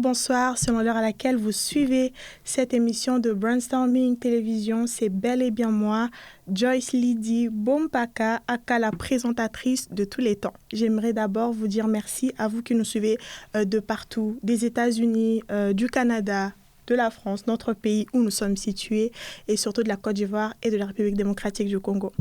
bonsoir, selon l'heure à laquelle vous suivez cette émission de Brainstorming Télévision. C'est bel et bien moi, Joyce Lydie Bompaka, aka la présentatrice de tous les temps. J'aimerais d'abord vous dire merci à vous qui nous suivez de partout, des États-Unis, du Canada, de la France, notre pays où nous sommes situés, et surtout de la Côte d'Ivoire et de la République démocratique du Congo.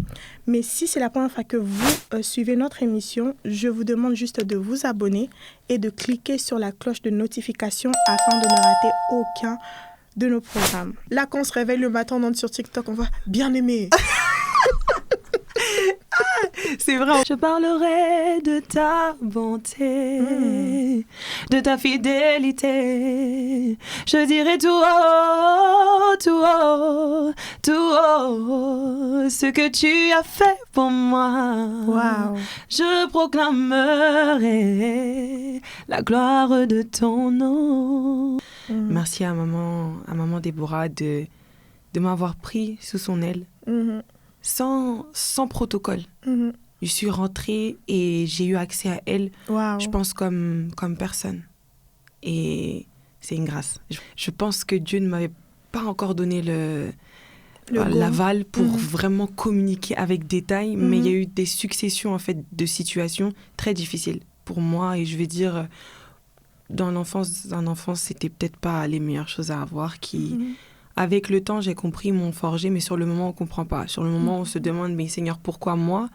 Mais si c'est la première fois que vous suivez notre émission, je vous demande juste de vous abonner et de cliquer sur la cloche de notification afin de ne rater aucun de nos programmes. Là, quand on se réveille le matin, on entre sur TikTok, on va bien aimer. C'est vrai. Je parlerai de ta bonté, de ta fidélité. Je dirai tout haut, tout haut, tout haut, ce que tu as fait pour moi. Wow. Je proclamerai la gloire de ton nom. Merci à maman Déborah de m'avoir pris sous son aile. Sans protocole. Je suis rentrée et j'ai eu accès à elle, je pense, comme personne. Et c'est une grâce. Je pense que Dieu ne m'avait pas encore donné l'aval pour vraiment communiquer avec détail, mais il y a eu des successions en fait, de situations très difficiles pour moi. Et je vais dire, dans l'enfance, c'était peut-être pas les meilleures choses à avoir qui... Avec le temps, j'ai compris, m'ont forgé, mais sur le moment, on ne comprend pas. Sur le moment, on se demande, mais Seigneur, pourquoi moi ?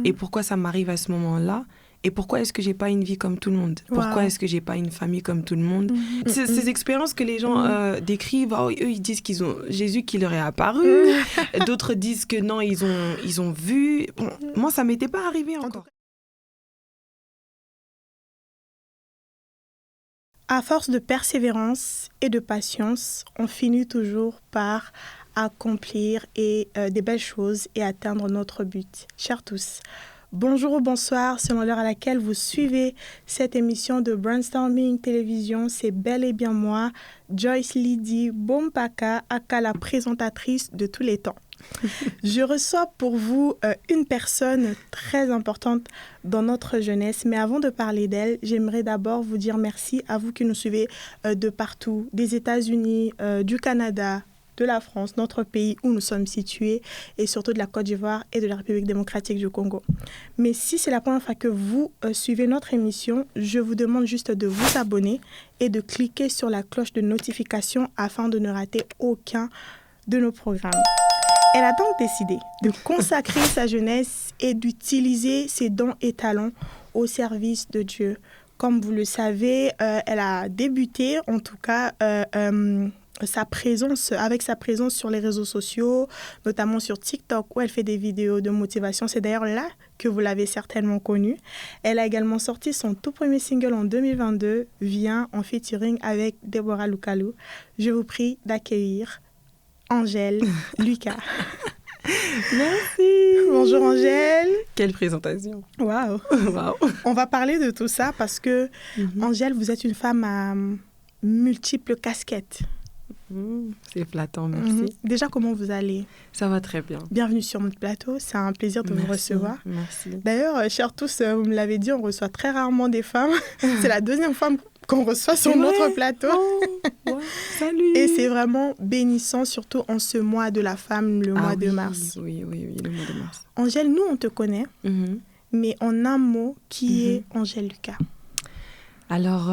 Et pourquoi ça m'arrive à ce moment-là ? Et pourquoi est-ce que je n'ai pas une vie comme tout le monde ? Pourquoi est-ce que je n'ai pas une famille comme tout le monde ? Ces expériences que les gens décrivent, eux, ils disent qu'ils ont Jésus qui leur est apparu. D'autres disent que non, ils ont vu. Bon, moi, ça ne m'était pas arrivé encore. À force de persévérance et de patience, on finit toujours par accomplir des belles choses et atteindre notre but. Chers tous, bonjour ou bonsoir, selon l'heure à laquelle vous suivez cette émission de Brainstorming Télévision. C'est bel et bien moi, Joyce Lydie Bompaka, aka la présentatrice de tous les temps. Je reçois pour vous une personne très importante dans notre jeunesse. Mais avant de parler d'elle, j'aimerais d'abord vous dire merci à vous qui nous suivez de partout, des États-Unis, du Canada, de la France, notre pays où nous sommes situés, et surtout de la Côte d'Ivoire et de la République démocratique du Congo. Mais si c'est la première fois que vous suivez notre émission, je vous demande juste de vous abonner et de cliquer sur la cloche de notification afin de ne rater aucun de nos programmes. Elle a donc décidé de consacrer sa jeunesse et d'utiliser ses dons et talents au service de Dieu. Comme vous le savez, elle a débuté, en tout cas, sa présence sur les réseaux sociaux, notamment sur TikTok, où elle fait des vidéos de motivation. C'est d'ailleurs là que vous l'avez certainement connue. Elle a également sorti son tout premier single en 2022, Viens, en featuring avec Deborah Lukalu. Je vous prie d'accueillir Angèle Lucas. Merci. Bonjour Angèle. Quelle présentation. Waouh. On va parler de tout ça parce que Angèle, vous êtes une femme à multiples casquettes. C'est flattant, merci. Déjà, comment vous allez ? Ça va très bien. Bienvenue sur notre plateau, c'est un plaisir de vous recevoir. Merci. D'ailleurs, chers tous, vous me l'avez dit, on reçoit très rarement des femmes. C'est la deuxième femme qu'on reçoit sur notre plateau. Ouais, salut. Et c'est vraiment bénissant, surtout en ce mois de la femme, le mois de mars. Oui, le mois de mars. Angèle, nous, on te connaît, mais en un mot, qui est Angèle Lucas ? Alors,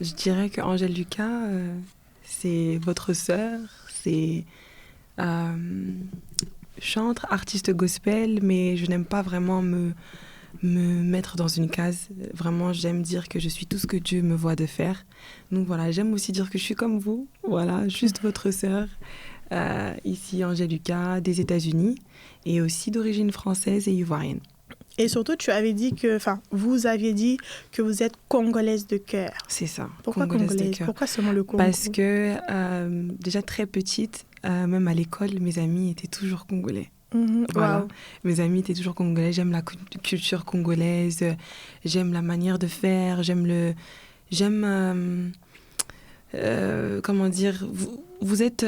je dirais que Angèle Lucas, c'est votre sœur, c'est chantre, artiste gospel, mais je n'aime pas vraiment me mettre dans une case. Vraiment, j'aime dire que je suis tout ce que Dieu me voit de faire. Donc voilà, j'aime aussi dire que je suis comme vous. Voilà, juste votre sœur. Ici, Angèle Lucas, des États-Unis, et aussi d'origine française et ivoirienne. Et surtout, vous aviez dit que vous êtes congolaise de cœur. C'est ça. Pourquoi congolaise ? Pourquoi seulement le Congo ? Parce que déjà très petite, même à l'école, mes amis étaient toujours congolais. Voilà. Wow. Mes amis étaient toujours congolais. J'aime la culture congolaise, j'aime la manière de faire, j'aime comment dire, vous êtes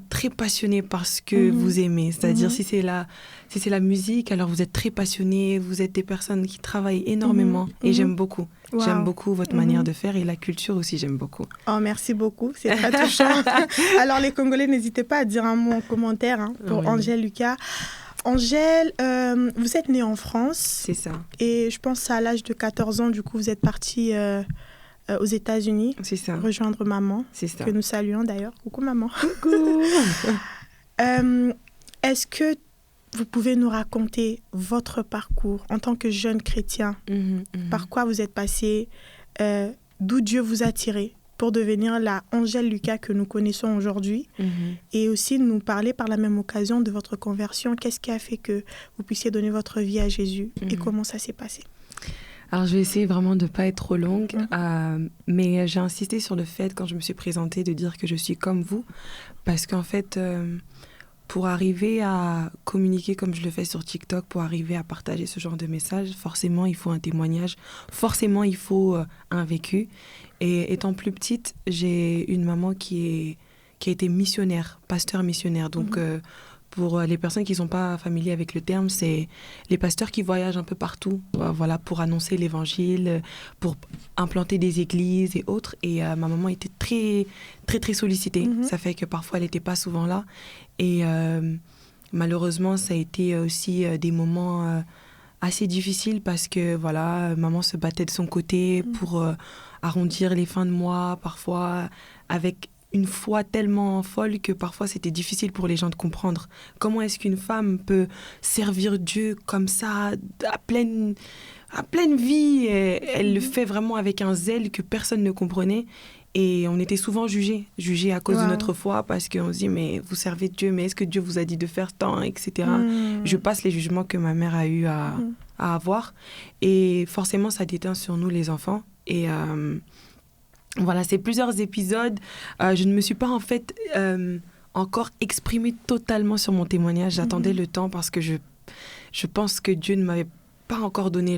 très passionné par ce que vous aimez. C'est-à-dire, si c'est la musique, alors vous êtes très passionné, vous êtes des personnes qui travaillent énormément. Et j'aime beaucoup. Wow. J'aime beaucoup votre manière de faire et la culture aussi, j'aime beaucoup. Oh, merci beaucoup, c'est très touchant. Alors, les Congolais, n'hésitez pas à dire un mot en commentaire pour Angèle Lucas. Angèle, vous êtes née en France. C'est ça. Et je pense à l'âge de 14 ans, du coup, vous êtes partie aux États-Unis. C'est ça. Rejoindre maman. C'est ça. Que nous saluons d'ailleurs. Coucou maman. Coucou. Est-ce que vous pouvez nous raconter votre parcours en tant que jeune chrétien? Par quoi vous êtes passé? D'où Dieu vous a tiré pour devenir la Angèle Lucas que nous connaissons aujourd'hui, et aussi nous parler par la même occasion de votre conversion. Qu'est-ce qui a fait que vous puissiez donner votre vie à Jésus et comment ça s'est passé? Alors, je vais essayer vraiment de ne pas être trop longue, mais j'ai insisté sur le fait, quand je me suis présentée, de dire que je suis comme vous, parce qu'en fait, pour arriver à communiquer comme je le fais sur TikTok, pour arriver à partager ce genre de messages, forcément, il faut un témoignage, forcément, il faut un vécu. Et étant plus petite, j'ai une maman qui a été missionnaire, pasteur missionnaire. Donc, pour les personnes qui ne sont pas familières avec le terme, c'est les pasteurs qui voyagent un peu partout, voilà, pour annoncer l'évangile, pour implanter des églises et autres. Et ma maman était très, très, très sollicitée. Ça fait que parfois, elle n'était pas souvent là. Et malheureusement, ça a été aussi des moments assez difficiles parce que, voilà, maman se battait de son côté pour arrondir les fins de mois, parfois avec une foi tellement folle que parfois c'était difficile pour les gens de comprendre. Comment est-ce qu'une femme peut servir Dieu comme ça, à pleine vie? Elle le fait vraiment avec un zèle que personne ne comprenait. Et on était souvent jugés à cause de notre foi, parce qu'on se dit, mais vous servez Dieu, mais est-ce que Dieu vous a dit de faire tant, etc. Je passe les jugements que ma mère a eu à avoir. Et forcément, ça déteint sur nous, les enfants. Et voilà, c'est plusieurs épisodes. Je ne me suis pas, en fait, encore exprimée totalement sur mon témoignage. J'attendais le temps parce que je pense que Dieu ne m'avait pas encore donné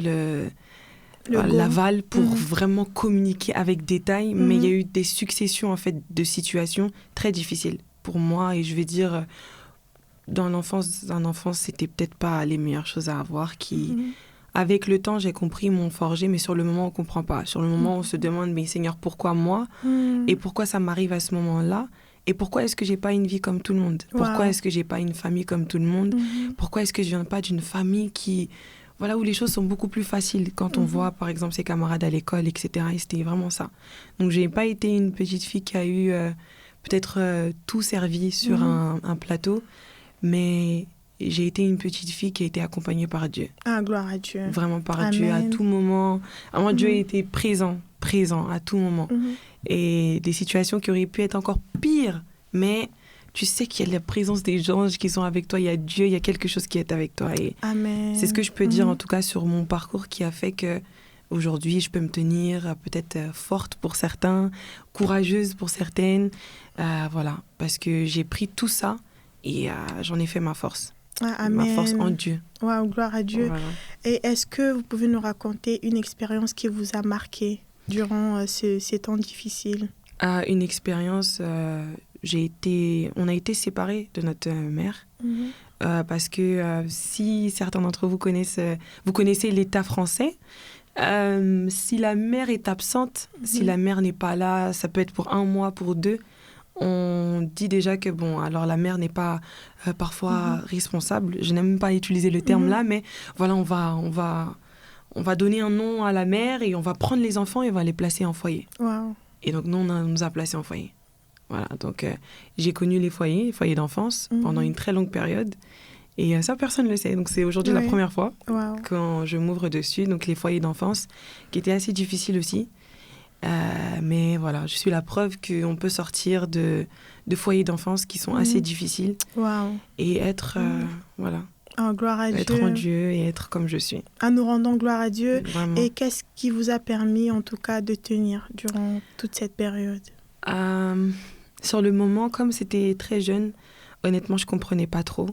l'aval pour vraiment communiquer avec détail, mais il y a eu des successions en fait de situations très difficiles pour moi, et je vais dire dans l'enfance d'un enfant, c'était peut-être pas les meilleures choses à avoir qui avec le temps j'ai compris, m'ont forgé, mais sur le moment on comprend pas. Sur le moment on se demande, mais Seigneur, pourquoi moi et pourquoi ça m'arrive à ce moment-là? Et pourquoi est-ce que j'ai pas une vie comme tout le monde? Pourquoi est-ce que j'ai pas une famille comme tout le monde? Pourquoi est-ce que je viens pas d'une famille qui voilà, où les choses sont beaucoup plus faciles quand on voit, par exemple, ses camarades à l'école, etc. Et c'était vraiment ça. Donc, je n'ai pas été une petite fille qui a eu peut-être tout servi sur un plateau, mais j'ai été une petite fille qui a été accompagnée par Dieu. Ah, gloire à Dieu. Vraiment par Dieu à tout moment. Vraiment, Dieu était présent à tout moment. Et des situations qui auraient pu être encore pires, mais tu sais qu'il y a la présence des anges qui sont avec toi, il y a Dieu, il y a quelque chose qui est avec toi. Et Amen. C'est ce que je peux dire en tout cas sur mon parcours qui a fait que aujourd'hui je peux me tenir peut-être forte pour certains, courageuse pour certaines, voilà, parce que j'ai pris tout ça et j'en ai fait ma force. Amen. Ma force en Dieu. Wow, gloire à Dieu. Voilà. Et est-ce que vous pouvez nous raconter une expérience qui vous a marqué durant ces temps difficiles? Une expérience... on a été séparés de notre mère parce que si certains d'entre vous connaissez l'État français, si la mère est absente, si la mère n'est pas là, ça peut être pour 1 mois, pour 2, on dit déjà que bon, alors la mère n'est pas parfois responsable. Je n'aime pas utiliser le terme là, mais voilà, on va donner un nom à la mère et on va prendre les enfants et on va les placer en foyer. Wow. Et donc nous, on nous a placés en foyer. Voilà, donc j'ai connu les foyers d'enfance pendant une très longue période. Et ça, personne ne le sait. Donc c'est aujourd'hui la première fois quand je m'ouvre dessus. Donc les foyers d'enfance, qui étaient assez difficiles aussi. Mais voilà, je suis la preuve qu'on peut sortir de foyers d'enfance qui sont assez difficiles. Et être, voilà, gloire à être Dieu. en Dieu et être comme je suis. Nous rendons gloire à Dieu. Vraiment. Et qu'est-ce qui vous a permis, en tout cas, de tenir durant toute cette période? Sur le moment, comme c'était très jeune, honnêtement, je ne comprenais pas trop.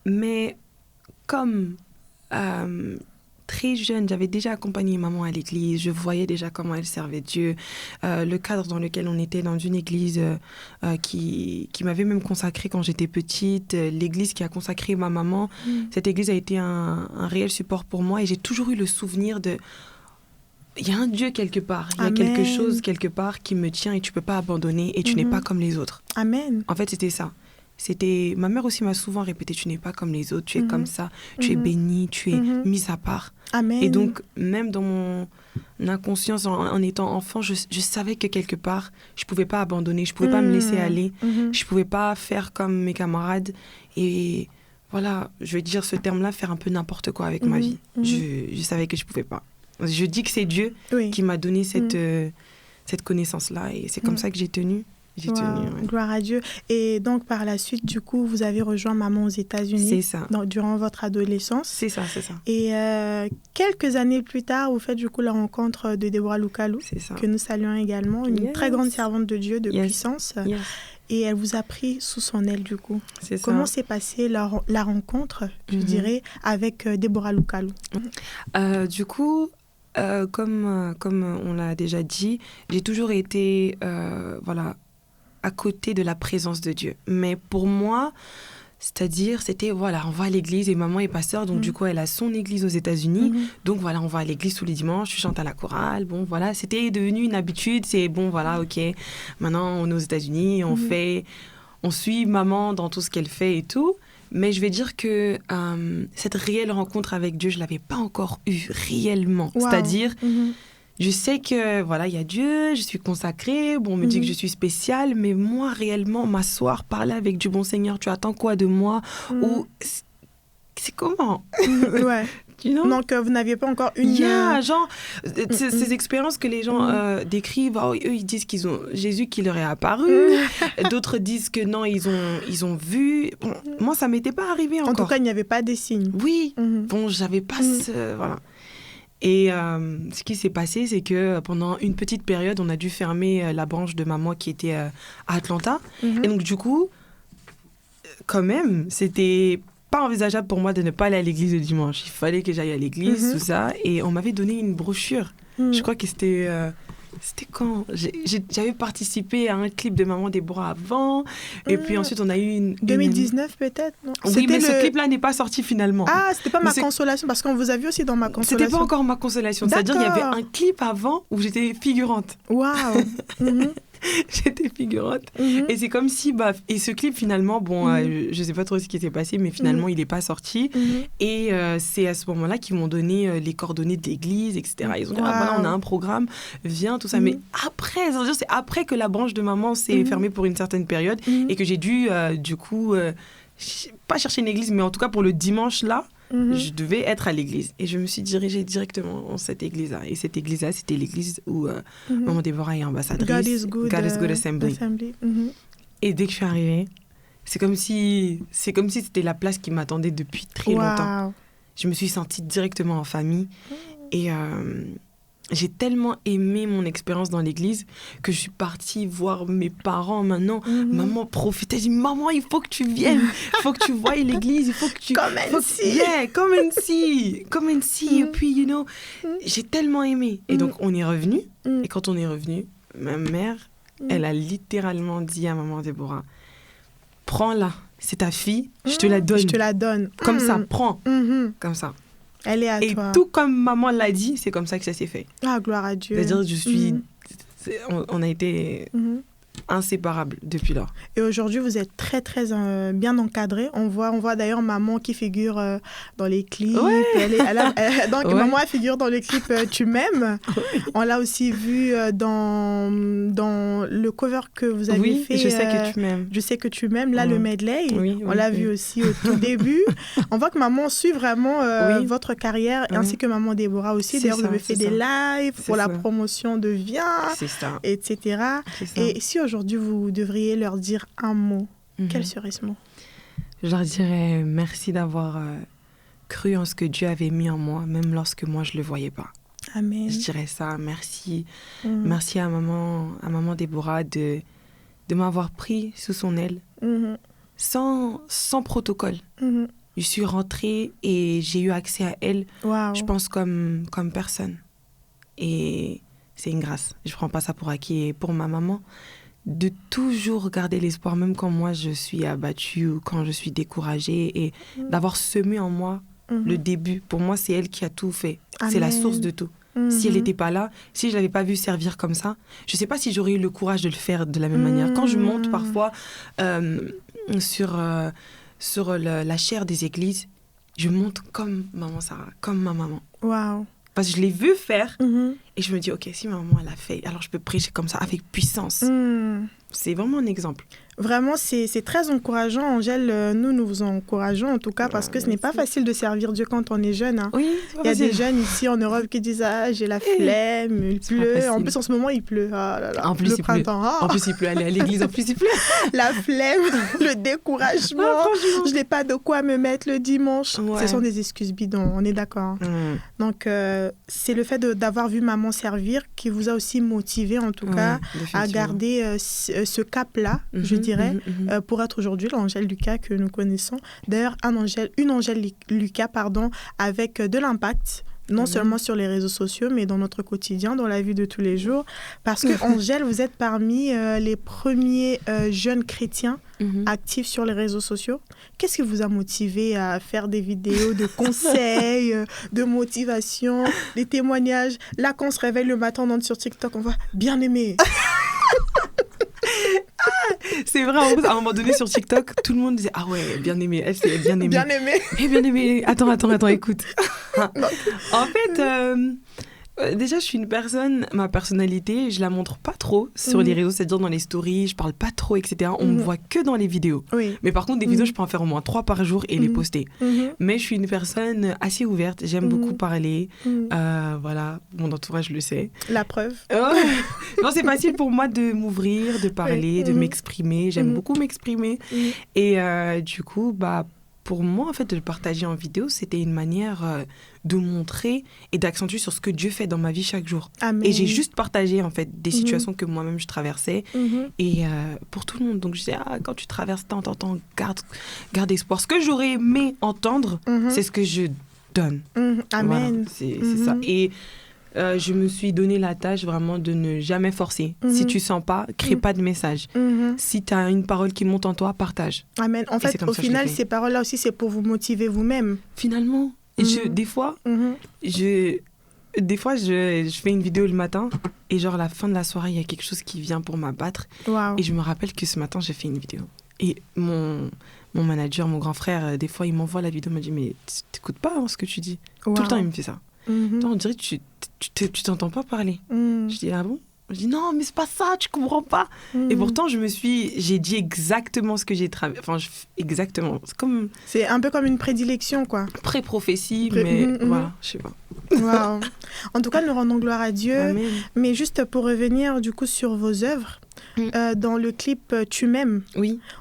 Mais comme très jeune, j'avais déjà accompagné maman à l'église. Je voyais déjà comment elle servait Dieu. Le cadre dans lequel on était, dans une église qui m'avait même consacrée quand j'étais petite. L'église qui a consacré ma maman. Cette église a été un réel support pour moi. Et j'ai toujours eu le souvenir de... Il y a un Dieu quelque part. Il y a quelque chose quelque part qui me tient et tu ne peux pas abandonner. Et tu n'es pas comme les autres. Amen. En fait, c'était ça. Ma mère aussi m'a souvent répété, tu n'es pas comme les autres, tu es comme ça, tu es bénie, tu es mise à part. Amen. Et donc, même dans mon inconscience, en étant enfant, je savais que quelque part, je ne pouvais pas abandonner, je ne pouvais pas me laisser aller, je ne pouvais pas faire comme mes camarades. Et voilà, je vais dire ce terme-là, faire un peu n'importe quoi avec ma vie. Je savais que je ne pouvais pas. Je dis que c'est Dieu qui m'a donné cette connaissance-là et c'est comme ça que j'ai tenu. Gloire à Dieu. Et donc, par la suite, du coup, vous avez rejoint maman aux États-Unis. C'est ça. Donc, durant votre adolescence. C'est ça. Et quelques années plus tard, vous faites du coup la rencontre de Deborah Lukalu, que nous saluons également, une très grande servante de Dieu, de puissance. Et elle vous a pris sous son aile, du coup. Comment s'est passée la rencontre, je dirais, avec Deborah Lukalu? Du coup... comme on l'a déjà dit, j'ai toujours été à côté de la présence de Dieu. Mais pour moi, c'est-à-dire, c'était, on va à l'église et maman est pasteur, donc du coup, elle a son église aux États-Unis. Donc on va à l'église tous les dimanches, je chante à la chorale. Bon, voilà, c'était devenu une habitude. C'est bon, voilà, ok. Maintenant, on est aux États-Unis, on suit maman dans tout ce qu'elle fait et tout. Mais je vais dire que cette réelle rencontre avec Dieu, je ne l'avais pas encore eue réellement. Wow. C'est-à-dire, je sais que, il y a Dieu, je suis consacrée, on me dit que je suis spéciale, mais moi, réellement, m'asseoir, parler avec Dieu, bon Seigneur, tu attends quoi de moi? Ou c'est comment? You know? Donc, vous n'aviez pas encore une... ces expériences que les gens décrivent, eux, ils disent qu'ils ont Jésus qui leur est apparu. D'autres disent que non, ils ont vu. Bon, moi, ça ne m'était pas arrivé encore. En tout cas, il n'y avait pas des signes. Oui. Bon, j'avais pas voilà. Et ce qui s'est passé, c'est que pendant une petite période, on a dû fermer la branche de maman qui était à Atlanta. Et donc, du coup, quand même, c'était... pas envisageable pour moi de ne pas aller à l'église le dimanche. Il fallait que j'aille à l'église, tout ça. Et on m'avait donné une brochure. Je crois que c'était... c'était quand j'avais participé à un clip de Maman Déborah avant. Et puis ensuite, on a eu 2019 peut-être, non? Oui, mais ce clip-là n'est pas sorti finalement. Ah, c'était pas Ma Consolation, parce qu'on vous a vu aussi dans Ma Consolation. C'était pas encore Ma Consolation. C'est-à-dire qu'il y avait un clip avant où j'étais figurante. Waouh. J'étais figurante. Et c'est comme si... et ce clip, finalement, je sais pas trop ce qui s'est passé, mais finalement, il n'est pas sorti. Et c'est à ce moment-là qu'ils m'ont donné les coordonnées de l'église, etc. Ils ont dit, on a un programme, viens, tout ça. Mais après, c'est après que la branche de maman s'est fermée pour une certaine période et que j'ai dû, du coup, pas chercher une église, mais en tout cas, pour le dimanche, là, je devais être à l'église. Et je me suis dirigée directement dans cette église-là. Et cette église-là, c'était l'église où Maman Déborah est ambassadrice. God is Good Assembly. Et dès que je suis arrivée, c'est comme si c'était la place qui m'attendait depuis très longtemps. Je me suis sentie directement en famille. Et j'ai tellement aimé mon expérience dans l'église que je suis partie voir mes parents maintenant. Maman profitait, j'ai dit, maman, il faut que tu viennes, il faut que tu voies l'église, il faut que tu... Come and see. Et puis, j'ai tellement aimé. Et donc, on est revenu. Et quand on est revenu, ma mère, elle a littéralement dit à Maman Déborah, prends-la, c'est ta fille, je te la donne. Je te la donne. Comme ça, prends. Comme ça. Elle est à toi. Et tout comme maman l'a dit, c'est comme ça que ça s'est fait. Ah, gloire à Dieu. C'est-à-dire, on a été inséparables depuis lors. Et aujourd'hui, vous êtes très, très bien encadrés. On voit d'ailleurs maman qui figure dans les clips. Donc, maman, elle figure dans les clips Tu m'aimes. On l'a aussi vu dans le cover que vous avez fait. Je sais que tu m'aimes. Je sais que tu m'aimes. Là, le medley. On l'a vu aussi au tout début. On voit que maman suit vraiment votre carrière, ainsi que maman Déborah aussi. D'ailleurs, vous avez fait des lives pour la promotion de Viens, etc. Et si aujourd'hui, vous devriez leur dire un mot, quel serait ce mot? Je leur dirais merci d'avoir cru en ce que Dieu avait mis en moi, même lorsque moi, je ne le voyais pas. Amen. Je dirais ça. Merci. Merci à maman Déborah de m'avoir pris sous son aile, sans protocole. je suis rentrée et j'ai eu accès à elle, je pense, comme personne. Et c'est une grâce. Je ne prends pas ça pour acquis. Et pour ma maman, de toujours garder l'espoir, même quand moi je suis abattue ou quand je suis découragée, et d'avoir semé en moi le début. Pour moi, c'est elle qui a tout fait. Amen. C'est la source de tout. Si elle n'était pas là, si je ne l'avais pas vue servir comme ça, je ne sais pas si j'aurais eu le courage de le faire de la même manière. Quand je monte parfois sur la chaire des églises, je monte comme maman Sarah, comme ma maman. Waouh. Parce que je l'ai vu faire et je me dis, ok, si ma maman l'a fait, alors je peux prêcher comme ça avec puissance. C'est vraiment un exemple. Vraiment, c'est très encourageant, Angèle. Nous vous encourageons en tout cas parce que ce n'est pas facile de servir Dieu quand on est jeune. Hein. Oui, il y a des jeunes ici en Europe qui disent j'ai la flemme, il pleut. En plus, en ce moment, il pleut. Ah là là. En plus, le printemps. En plus, il pleut. Aller à l'église, en plus, il pleut. La flemme, le découragement. Je n'ai pas de quoi me mettre le dimanche. Ouais. Ce sont des excuses bidons, on est d'accord. Donc, c'est le fait d'avoir vu maman servir qui vous a aussi motivé, en tout cas, à garder ce cap-là, je dirais, pour être aujourd'hui l'Angèle Lucas que nous connaissons. D'ailleurs, une Angèle Lucas, avec de l'impact, non seulement sur les réseaux sociaux, mais dans notre quotidien, dans la vie de tous les jours. Parce que, Angèle, vous êtes parmi les premiers jeunes chrétiens actifs sur les réseaux sociaux. Qu'est-ce qui vous a motivé à faire des vidéos de conseils, de motivation, des témoignages? Là, quand on se réveille le matin, on entre sur TikTok, on voit « bien aimé ». C'est vrai, à un moment donné sur TikTok, tout le monde disait ah ouais, bien aimé, elle c'est bien aimé. Bien aimé. Bien aimé. Attends, écoute. En fait, déjà je suis une personne, ma personnalité, je la montre pas trop sur les réseaux, c'est-à-dire dans les stories, je parle pas trop, etc. On me voit que dans les vidéos. Oui. Mais par contre, des vidéos, je peux en faire au moins 3 par jour et les poster. Mais je suis une personne assez ouverte, j'aime beaucoup parler. Voilà, mon entourage le sait. La preuve. Non, c'est facile pour moi de m'ouvrir, de parler, de m'exprimer. J'aime beaucoup m'exprimer. Et du coup, pour moi, en fait, de le partager en vidéo, c'était une manière de montrer et d'accentuer sur ce que Dieu fait dans ma vie chaque jour. Amen. Et j'ai juste partagé, en fait, des situations que moi-même je traversais et pour tout le monde. Donc, je disais, quand tu traverses tant, garde espoir. Ce que j'aurais aimé entendre, c'est ce que je donne. Amen. Voilà, c'est ça. Et je me suis donné la tâche vraiment de ne jamais forcer. Si tu sens pas, crée pas de message. Si tu as une parole qui monte en toi, partage. Amen. En fait, au final, ces paroles-là aussi, c'est pour vous motiver vous-même. Finalement. Et des fois, je fais une vidéo le matin et genre à la fin de la soirée, il y a quelque chose qui vient pour m'abattre. Wow. Et je me rappelle que ce matin, j'ai fait une vidéo. Et mon manager, mon grand frère, des fois, il m'envoie la vidéo, il me dit « Mais t'écoutes pas ce que tu dis ?» Tout le temps, il me fait ça. On dirait que tu t'entends pas parler. Je dis, ah bon? Je dis, non, mais c'est pas ça, tu comprends pas. Et pourtant, j'ai dit exactement ce que j'ai travaillé. Enfin, exactement. C'est un peu comme une prédilection, quoi. Pré-prophétie, mais voilà, je sais pas. Wow. En tout cas, nous rendons gloire à Dieu. Amen. Mais juste pour revenir, du coup, sur vos œuvres, dans le clip « Tu m'aimes »,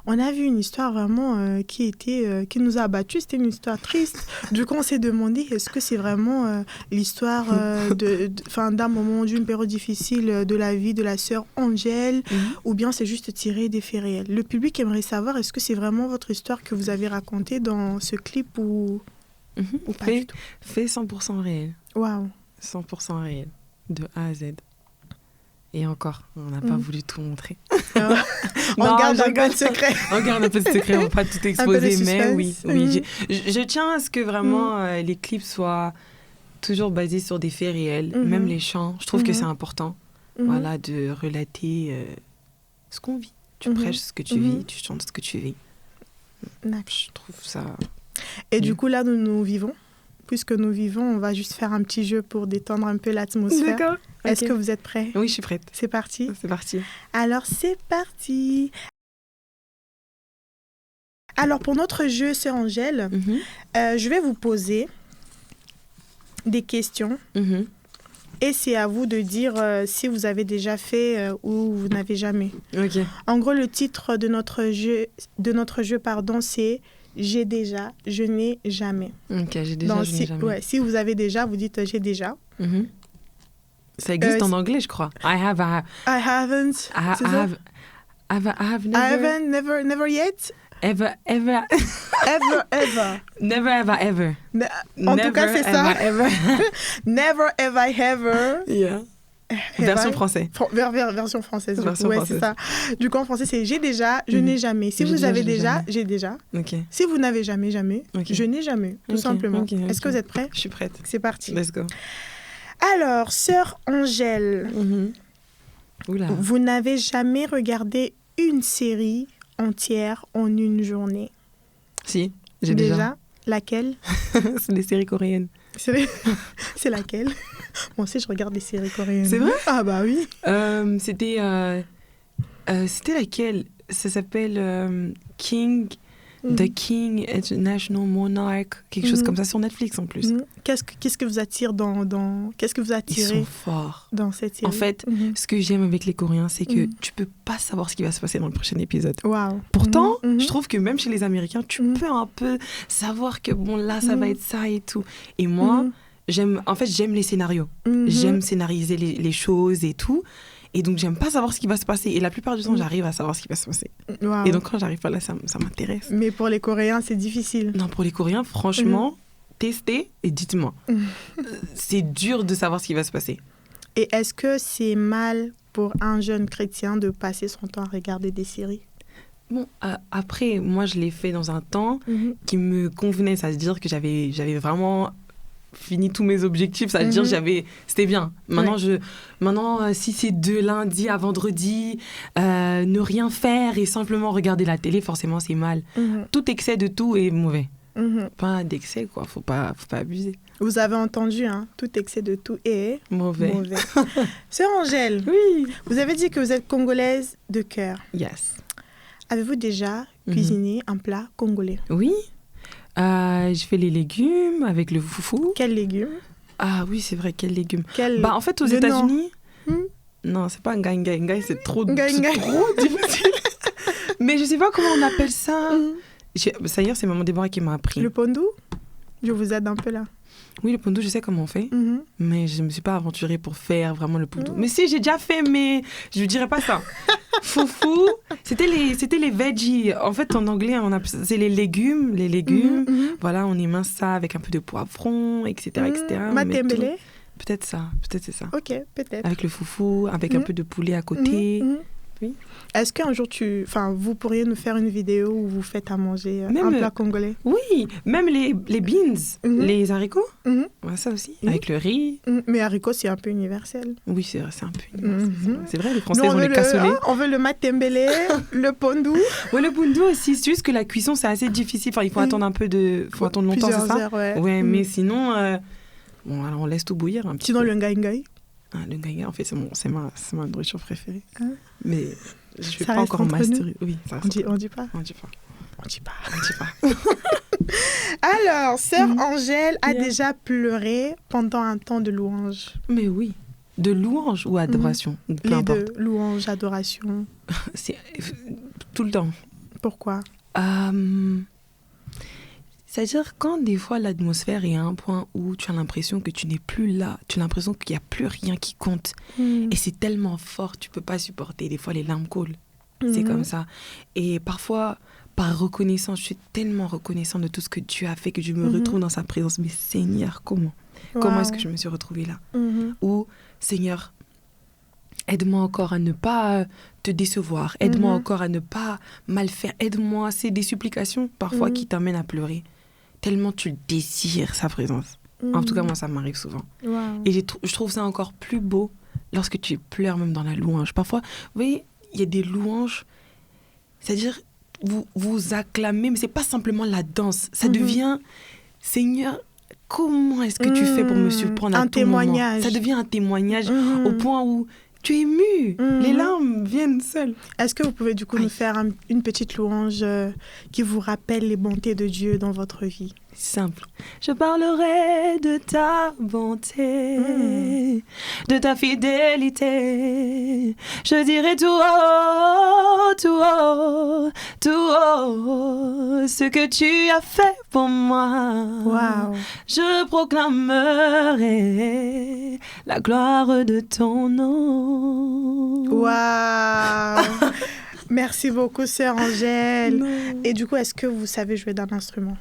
on a vu une histoire vraiment qui nous a abattus. C'était une histoire triste. Du coup, on s'est demandé, est-ce que c'est vraiment l'histoire d'un moment, d'une période difficile de la vie de la sœur Angèle, ou bien c'est juste tiré des faits réels? Le public aimerait savoir, est-ce que c'est vraiment votre histoire que vous avez racontée dans ce clip ou pas du tout? Fait 100% réel. Waouh. 100% réel, de A à Z. Et encore, on n'a pas voulu tout montrer. On garde un peu de secret. On garde un peu de secret, on ne va pas tout exposer, mais oui. Je tiens à ce que vraiment les clips soient toujours basés sur des faits réels, même les chants. Je trouve que c'est important voilà, de relater ce qu'on vit. Tu prêches ce que tu vis, tu chantes ce que tu vis. Je trouve ça... Et du coup, là, nous vivons. Puisque nous vivons, on va juste faire un petit jeu pour détendre un peu l'atmosphère. D'accord. Est-ce que vous êtes prêts? Oui, je suis prête. C'est parti? C'est parti. Alors, c'est parti. Alors, pour notre jeu, Sœur Angèle, je vais vous poser des questions. Et c'est à vous de dire si vous avez déjà fait ou vous n'avez jamais. Ok. En gros, le titre de notre jeu, c'est « J'ai déjà, je n'ai jamais ». Ok, j'ai déjà, je n'ai jamais. Ouais, si vous avez déjà, vous dites « J'ai déjà ». Ça existe en anglais, je crois. I haven't. I haven't. I have never. I haven't, never yet. Ever, ever. Ever, ever. Never, ever, ever. En tout cas, c'est ça. Ever. Never, ever, ever. Yeah. Version française. Version française. Version française. C'est ça. Du coup, en français, c'est j'ai déjà, je n'ai jamais. Si vous avez déjà, j'ai déjà. Okay. Si vous n'avez jamais, je n'ai jamais. Tout simplement. Est-ce que vous êtes prêts? Je suis prête. C'est parti. Let's go. Alors, sœur Angèle, vous n'avez jamais regardé une série entière en une journée? Si, j'ai déjà. Laquelle? C'est des séries coréennes. C'est laquelle? Moi aussi, je regarde des séries coréennes. C'est vrai? Ah bah oui. C'était laquelle? Ça s'appelle King... The King International Monarch, quelque chose comme ça sur Netflix en plus. Qu'est-ce que vous attire qu'est-ce que vous attirez? Ils sont forts dans cette série. En fait, ce que j'aime avec les Coréens, c'est que tu peux pas savoir ce qui va se passer dans le prochain épisode. Wow. Pourtant, je trouve que même chez les Américains, tu peux un peu savoir que bon là, ça va être ça et tout. Et moi, j'aime les scénarios. J'aime scénariser les choses et tout. Et donc, j'aime pas savoir ce qui va se passer. Et la plupart du temps, j'arrive à savoir ce qui va se passer. Wow. Et donc, quand j'arrive pas là, ça m'intéresse. Mais pour les Coréens, c'est difficile. Non, pour les Coréens, franchement, testez et dites-moi. C'est dur de savoir ce qui va se passer. Et est-ce que c'est mal pour un jeune chrétien de passer son temps à regarder des séries? Bon, après, moi, je l'ai fait dans un temps qui me convenait. Ça veut dire que j'avais vraiment... fini tous mes objectifs, ça veut dire c'était bien. Maintenant, si c'est de lundi à vendredi, ne rien faire et simplement regarder la télé, forcément c'est mal. Tout excès de tout est mauvais. Pas d'excès, quoi. Faut pas abuser. Vous avez entendu, hein, tout excès de tout est mauvais. Sœur Angèle, oui. Vous avez dit que vous êtes congolaise de cœur. Yes. Avez-vous déjà cuisiné un plat congolais? Oui. Je fais les légumes avec le foufou. Quels légumes? Ah oui, c'est vrai, quels légumes? En fait, aux États-Unis, non, c'est pas un gaï, c'est trop difficile. Mais je sais pas comment on appelle ça. D'ailleurs, c'est maman Déborah qui m'a appris. Le pondou? Je vous aide un peu là. Oui, le pondou, je sais comment on fait, mais je ne me suis pas aventurée pour faire vraiment le pondou. Mais si, j'ai déjà fait, mais je ne dirais pas ça. Foufou, c'était les veggies. En fait, en anglais, c'est les légumes. Voilà, on émince ça avec un peu de poivron, etc. Matembele? Peut-être c'est ça. Ok, peut-être. Avec le foufou, avec un peu de poulet à côté. Oui. Est-ce qu'un jour, vous pourriez nous faire une vidéo où vous faites à manger un plat congolais? Oui, même les beans, les haricots, ça aussi, avec le riz. Mais haricots, c'est un peu universel. Oui, c'est vrai, c'est un peu universel. C'est vrai, les Français ont les cassolés. On veut le matembele, le pondou. Oui, le pondou aussi, c'est juste que la cuisson, c'est assez difficile. Enfin, il faut attendre attendre longtemps, c'est ça? Plusieurs heures, ouais. Mais sinon, alors on laisse tout bouillir un petit peu. Sinon, le ngaï-ngaï. Le ngaï, en fait, c'est ma nourriture préférée. Mais je ne vais ça pas encore masterer. Oui, on dit pas. On dit pas. On dit pas. Alors, sœur Angèle a déjà pleuré pendant un temps de louange. Mais oui. De louange ou adoration? Peu importe. Les deux, louange, adoration. C'est tout le temps. Pourquoi? C'est-à-dire quand des fois l'atmosphère est à un point où tu as l'impression que tu n'es plus là, tu as l'impression qu'il n'y a plus rien qui compte. Et c'est tellement fort, tu ne peux pas supporter. Des fois, les larmes coulent. C'est comme ça. Et parfois, par reconnaissance, je suis tellement reconnaissante de tout ce que Dieu a fait que je me retrouve dans sa présence. Mais Seigneur, comment? Comment est-ce que je me suis retrouvée là? Ou Seigneur, aide-moi encore à ne pas te décevoir. Aide-moi encore à ne pas mal faire. Aide-moi. C'est des supplications parfois qui t'amènent à pleurer. Tellement tu désires sa présence. En tout cas, moi, ça m'arrive souvent. Wow. Et je trouve ça encore plus beau lorsque tu pleures même dans la louange. Parfois, vous voyez, il y a des louanges, c'est-à-dire, vous acclamez, mais ce n'est pas simplement la danse. Ça devient, Seigneur, comment est-ce que tu fais pour me surprendre à tout moment? Ça devient un témoignage au point où tu es ému. Les larmes viennent seules. Est-ce que vous pouvez du coup nous faire une petite louange qui vous rappelle les bontés de Dieu dans votre vie? Simple. Je parlerai de ta bonté, de ta fidélité. Je dirai tout haut, tout haut, tout haut, ce que tu as fait pour moi. Wow. Je proclamerai la gloire de ton nom. Waouh. Merci beaucoup, sœur Angèle. Et du coup, est-ce que vous savez jouer d'un instrument?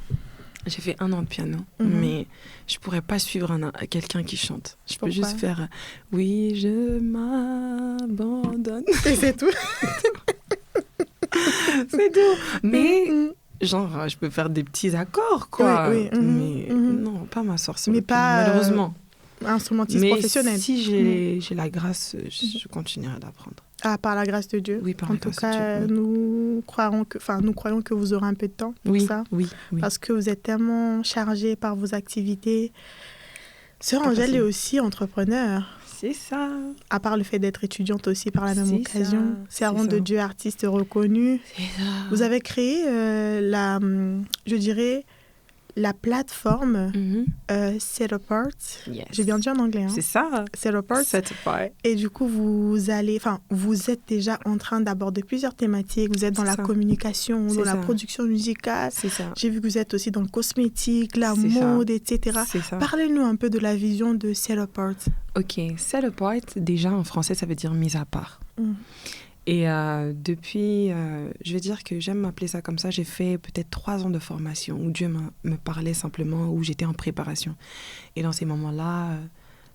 J'ai fait 1 an de piano, mais je pourrais pas suivre quelqu'un qui chante. Je peux juste faire « Oui, je m'abandonne ». Et c'est tout. C'est tout. Mais, genre, je peux faire des petits accords, quoi. Oui, mais non, pas ma soeur sur le piano, pas, malheureusement. Instrumentiste professionnel. Mais si j'ai la grâce, je continuerai d'apprendre. Ah, par la grâce de Dieu. Oui, par la grâce de Dieu. En tout cas, nous croyons que vous aurez un peu de temps pour ça. Oui. Parce que vous êtes tellement chargé par vos activités. Sœur Angèle est aussi entrepreneur. C'est ça. À part le fait d'être étudiante aussi par la même occasion. Servante de Dieu, artiste reconnue. C'est ça. Vous avez créé la plateforme Set Apart. Yes. J'ai bien dit en anglais. C'est ça. Set Apart. Et du coup, vous êtes déjà en train d'aborder plusieurs thématiques. Vous êtes dans la communication, dans la production musicale. C'est ça. J'ai vu que vous êtes aussi dans le cosmétique, la mode, etc. C'est ça. Parlez-nous un peu de la vision de Set Apart. Ok, Set Apart, déjà en français, ça veut dire mise à part. Et depuis, je vais dire que j'aime m'appeler ça comme ça, j'ai fait peut-être 3 ans de formation où Dieu me parlait simplement, où j'étais en préparation. Et dans ces moments-là,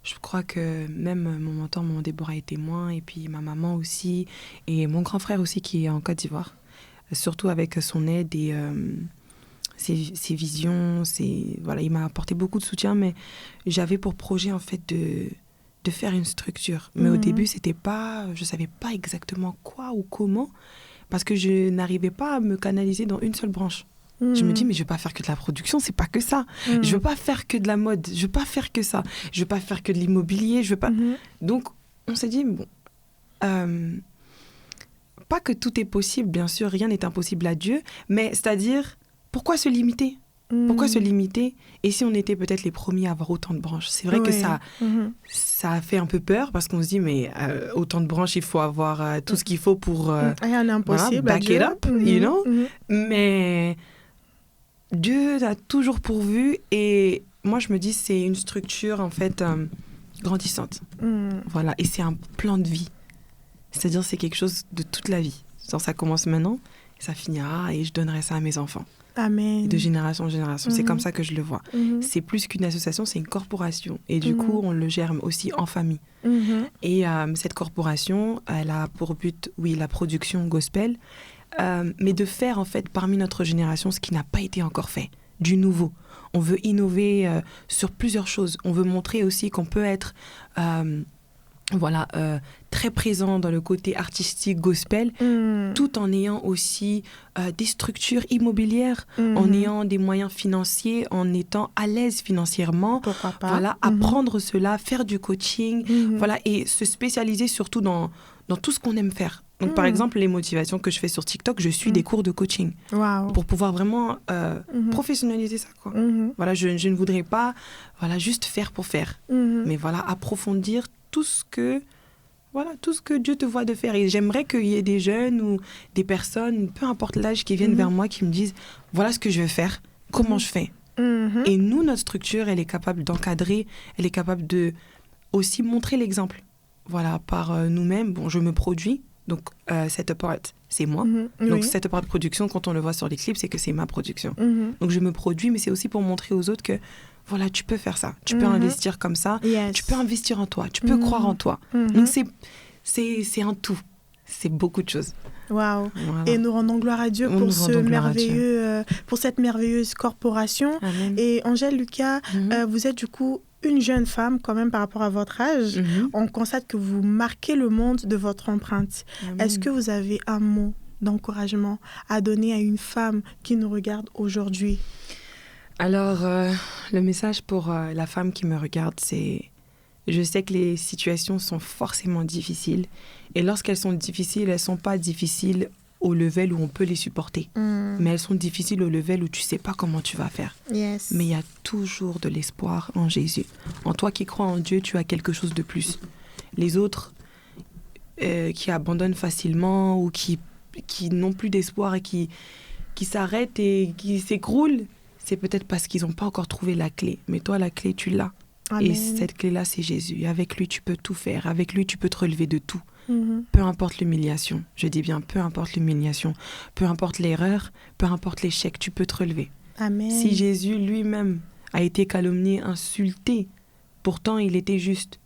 je crois que même mon mentor, mon Déborah est témoin, et puis ma maman aussi, et mon grand frère aussi qui est en Côte d'Ivoire, surtout avec son aide et ses visions, voilà, il m'a apporté beaucoup de soutien, mais j'avais pour projet en fait de faire une structure. Mais au début, je savais pas exactement quoi ou comment, parce que je n'arrivais pas à me canaliser dans une seule branche. Je me dis, mais je veux pas faire que de la production, c'est pas que ça. Je veux pas faire que de la mode, je veux pas faire que ça. Je veux pas faire que de l'immobilier, je veux pas... Donc, on s'est dit, bon, pas que tout est possible, bien sûr, rien n'est impossible à Dieu, mais c'est-à-dire, pourquoi se limiter ? Pourquoi se limiter? Et si on était peut-être les premiers à avoir autant de branches? C'est vrai que ça a fait un peu peur parce qu'on se dit, mais autant de branches, il faut avoir tout ce qu'il faut pour rien n'est impossible, back it up, you know? Mais Dieu a toujours pourvu et moi, je me dis, c'est une structure, en fait, grandissante. Voilà, et c'est un plan de vie. C'est-à-dire, c'est quelque chose de toute la vie. Genre, ça commence maintenant, ça finira et je donnerai ça à mes enfants. Amen. De génération en génération. C'est comme ça que je le vois. C'est plus qu'une association, c'est une corporation. Et du coup, on le gère aussi en famille. Et cette corporation, elle a pour but, oui, la production gospel, mais de faire, en fait, parmi notre génération, ce qui n'a pas été encore fait, du nouveau. On veut innover sur plusieurs choses. On veut montrer aussi qu'on peut être... très présent dans le côté artistique gospel, tout en ayant aussi des structures immobilières, en ayant des moyens financiers, en étant à l'aise financièrement. Pourquoi pas. Voilà, apprendre cela, faire du coaching, voilà, et se spécialiser surtout dans tout ce qu'on aime faire. Donc, par exemple, les motivations que je fais sur TikTok, je suis des cours de coaching pour pouvoir vraiment professionnaliser ça, quoi. Voilà, je ne voudrais pas juste faire pour faire, mais voilà, approfondir tout ce que Dieu te voit de faire. Et j'aimerais qu'il y ait des jeunes ou des personnes, peu importe l'âge, qui viennent vers moi, qui me disent, voilà ce que je veux faire, comment je fais. Et nous, notre structure, elle est capable d'encadrer, elle est capable de aussi montrer l'exemple. Voilà, par nous-mêmes. Bon, je me produis, donc Set Apart, c'est moi. Donc Set Apart production, quand on le voit sur les clips, c'est que c'est ma production. Donc je me produis, mais c'est aussi pour montrer aux autres que voilà, tu peux faire ça, tu peux investir comme ça, tu peux investir en toi, tu peux croire en toi. Donc c'est un tout, c'est beaucoup de choses. Waouh. Voilà. Et nous rendons gloire à Dieu pour cette merveilleuse corporation. Amen. Et Angèle Lucas, vous êtes du coup une jeune femme quand même par rapport à votre âge. On constate que vous marquez le monde de votre empreinte. Amen. Est-ce que vous avez un mot d'encouragement à donner à une femme qui nous regarde aujourd'hui? Alors, le message pour la femme qui me regarde, c'est... Je sais que les situations sont forcément difficiles. Et lorsqu'elles sont difficiles, elles ne sont pas difficiles au level où on peut les supporter. Mais elles sont difficiles au level où tu ne sais pas comment tu vas faire. Yes. Mais il y a toujours de l'espoir en Jésus. En toi qui crois en Dieu, tu as quelque chose de plus. Les autres qui abandonnent facilement ou qui n'ont plus d'espoir et qui s'arrêtent et qui s'écroulent, c'est peut-être parce qu'ils n'ont pas encore trouvé la clé. Mais toi, la clé, tu l'as. Amen. Et cette clé-là, c'est Jésus. Avec lui, tu peux tout faire. Avec lui, tu peux te relever de tout. peu importe l'humiliation, je dis bien peu importe l'humiliation, peu importe l'erreur, peu importe l'échec, tu peux te relever. Amen. Si Jésus lui-même a été calomnié, insulté, pourtant il était juste,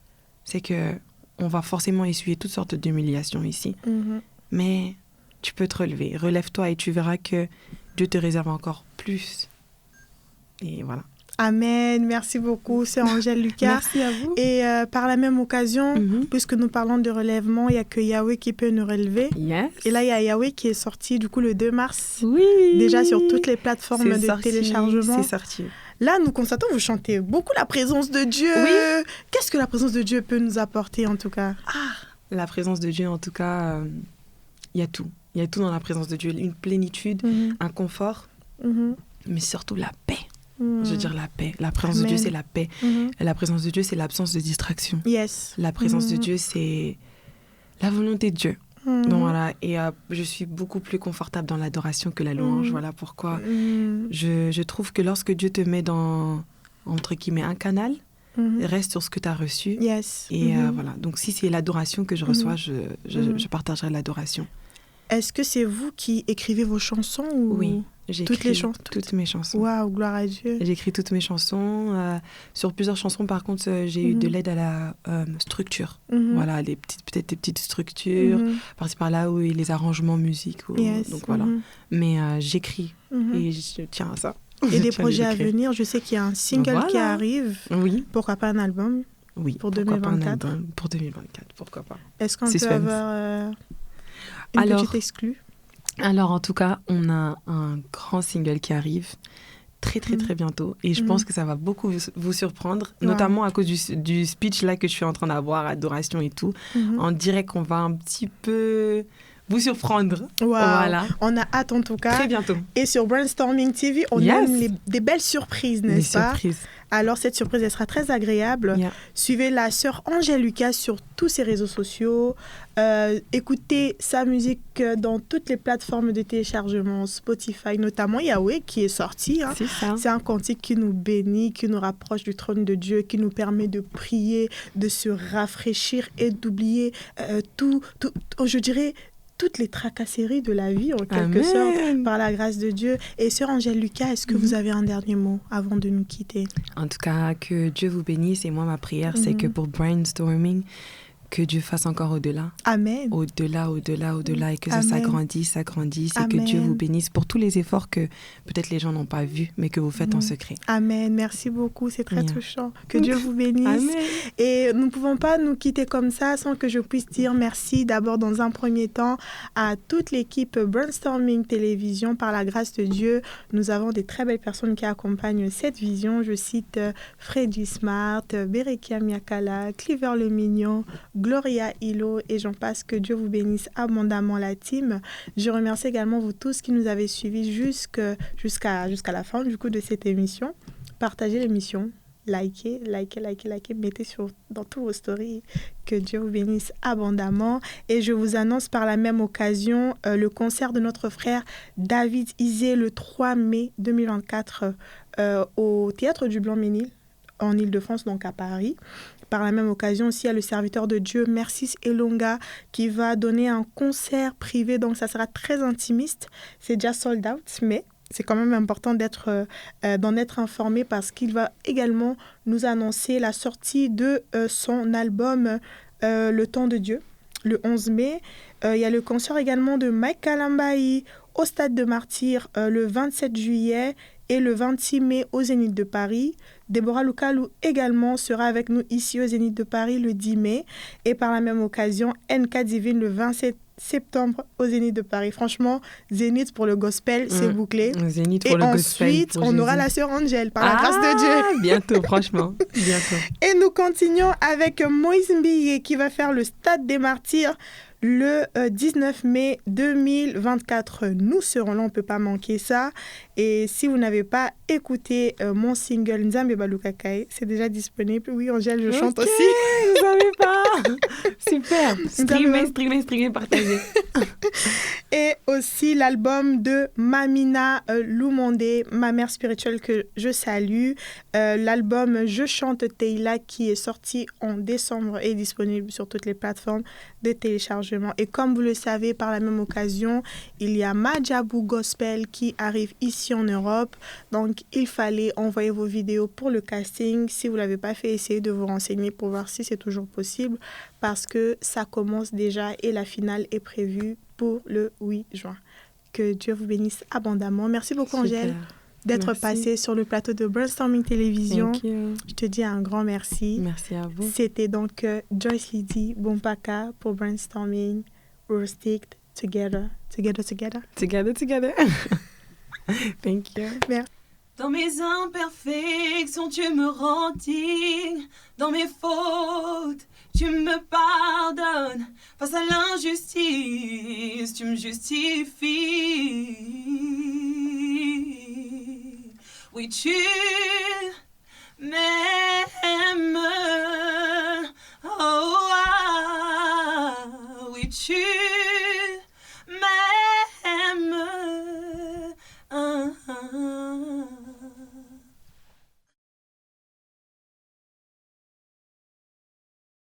c'est que on va forcément essuyer toutes sortes d'humiliations ici. Mais tu peux te relever, relève-toi et tu verras que Dieu te réserve encore plus. Et voilà. Amen, merci beaucoup, sœur Angèle Lucas. Merci à vous. Et par la même occasion, puisque nous parlons de relèvement, il n'y a que Yahweh qui peut nous relever. Yes. Et là, il y a Yahweh qui est sorti du coup le 2 mars. Oui. Déjà sur toutes les plateformes de téléchargement. C'est sorti. Là, nous constatons, vous chantez beaucoup la présence de Dieu. Oui. Qu'est-ce que la présence de Dieu peut nous apporter en tout cas? La présence de Dieu, en tout cas, il y a tout. Il y a tout dans la présence de Dieu. Une plénitude, un confort, mais surtout la paix. Je veux dire la paix. La présence de Dieu, c'est la paix. La présence de Dieu, c'est l'absence de distraction. Yes. La présence de Dieu, c'est la volonté de Dieu. Donc voilà, et je suis beaucoup plus confortable dans l'adoration que la louange. Voilà pourquoi je trouve que lorsque Dieu te met dans, entre guillemets, un canal, reste sur ce que tu as reçu. Yes. Et voilà, donc si c'est l'adoration que je reçois, je partagerai l'adoration. Est-ce que c'est vous qui écrivez vos chansons ou... Oui, j'écris toutes mes chansons. Waouh, gloire à Dieu. J'écris toutes mes chansons. Sur plusieurs chansons, par contre, j'ai eu de l'aide à la structure. Voilà, peut-être des petites structures, par-ci par-là, ou les arrangements musicaux. Yes. Donc voilà. Mais j'écris et je tiens à ça. Et des projets à venir, je sais qu'il y a un single qui arrive. Oui. Pourquoi pas un album? Oui, pour 2024. Pas un album pour 2024, pourquoi pas. Est-ce qu'on peut avoir une petite exclue? Alors, en tout cas, on a un grand single qui arrive très, très, très bientôt. Et je pense que ça va beaucoup vous surprendre, notamment à cause du speech là que je suis en train d'avoir, adoration et tout. On dirait qu'on va un petit peu vous surprendre. Wow. Voilà. On a hâte en tout cas. Très bientôt. Et sur Brainstorming TV, on aime des belles surprises, n'est-ce pas? Des surprises. Alors, cette surprise, elle sera très agréable. Suivez la sœur Angèle Lucas sur tous ses réseaux sociaux. Écoutez sa musique dans toutes les plateformes de téléchargement, Spotify, notamment Yahweh, qui est sorti. Hein. C'est ça. C'est un cantique qui nous bénit, qui nous rapproche du trône de Dieu, qui nous permet de prier, de se rafraîchir et d'oublier je dirais, toutes les tracasseries de la vie, en quelque sorte, par la grâce de Dieu. Et sœur Angèle Lucas, est-ce que vous avez un dernier mot avant de nous quitter? En tout cas, que Dieu vous bénisse. Et moi, ma prière, c'est que pour Brainstorming, que Dieu fasse encore au-delà. Amen. Au-delà, et que ça s'agrandisse, et que Dieu vous bénisse pour tous les efforts que peut-être les gens n'ont pas vus, mais que vous faites en secret. Amen. Merci beaucoup, c'est très touchant. Que Dieu vous bénisse. Amen. Et nous ne pouvons pas nous quitter comme ça sans que je puisse dire merci d'abord dans un premier temps à toute l'équipe Brainstorming Télévision. Par la grâce de Dieu, nous avons des très belles personnes qui accompagnent cette vision. Je cite Freddy Smart, Berekia Miakala, Cliver Le Mignon, Gloria Hilo et j'en passe. Que Dieu vous bénisse abondamment la team. Je remercie également vous tous qui nous avez suivis jusqu'à la fin du coup de cette émission. Partagez l'émission, likez, mettez dans tous vos stories. Que Dieu vous bénisse abondamment. Et je vous annonce par la même occasion le concert de notre frère David Izé le 3 mai 2024 au Théâtre du Blanc-Ménil en Ile-de-France, donc à Paris. Par la même occasion aussi, il y a le serviteur de Dieu, Mercis Elonga, qui va donner un concert privé. Donc, ça sera très intimiste. C'est déjà sold out, mais c'est quand même important d'en être informé parce qu'il va également nous annoncer la sortie de son album Le Temps de Dieu, le 11 mai. Il y a le concert également de Mike Kalambayi au Stade de Martyrs le 27 juillet et le 26 mai au Zénith de Paris. Déborah Lukalou également sera avec nous ici au Zénith de Paris le 10 mai. Et par la même occasion, NK Divine le 27 septembre au Zénith de Paris. Franchement, Zénith pour le gospel, c'est bouclé. Zénith pour le gospel. Et ensuite, on aura la sœur Angèle, par la grâce de Dieu. Bientôt, franchement. Bientôt. Et nous continuons avec Moïse Mbiye qui va faire le Stade des Martyrs le 19 mai 2024. Nous serons là, on ne peut pas manquer ça. Et si vous n'avez pas écouté mon single Nzambe Balukakai, c'est déjà disponible. Oui, Angèle, je chante aussi. Je savais pas. Super. Streamer, partagez. Et aussi l'album de Mamina Lumondé, ma mère spirituelle que je salue. L'album Je chante Teila qui est sorti en décembre est disponible sur toutes les plateformes de téléchargement. Et comme vous le savez, par la même occasion, il y a Madjabou Gospel qui arrive ici en Europe. Donc, il fallait envoyer vos vidéos pour le casting. Si vous ne l'avez pas fait, essayez de vous renseigner pour voir si c'est toujours possible parce que ça commence déjà et la finale est prévue pour le 8 juin. Que Dieu vous bénisse abondamment. Merci beaucoup, Angèle, d'être passée sur le plateau de Brainstorming Télévision. Je te dis un grand merci. Merci à vous. C'était donc Joyce Lydie Bompaka pour Brainstorming. We're stick together. Together. Thank you. Merci. Dans mes imperfections, tu me rends digne. Dans mes fautes, tu me pardonnes. Face à l'injustice, tu me justifies. Oui, tu m'aimes.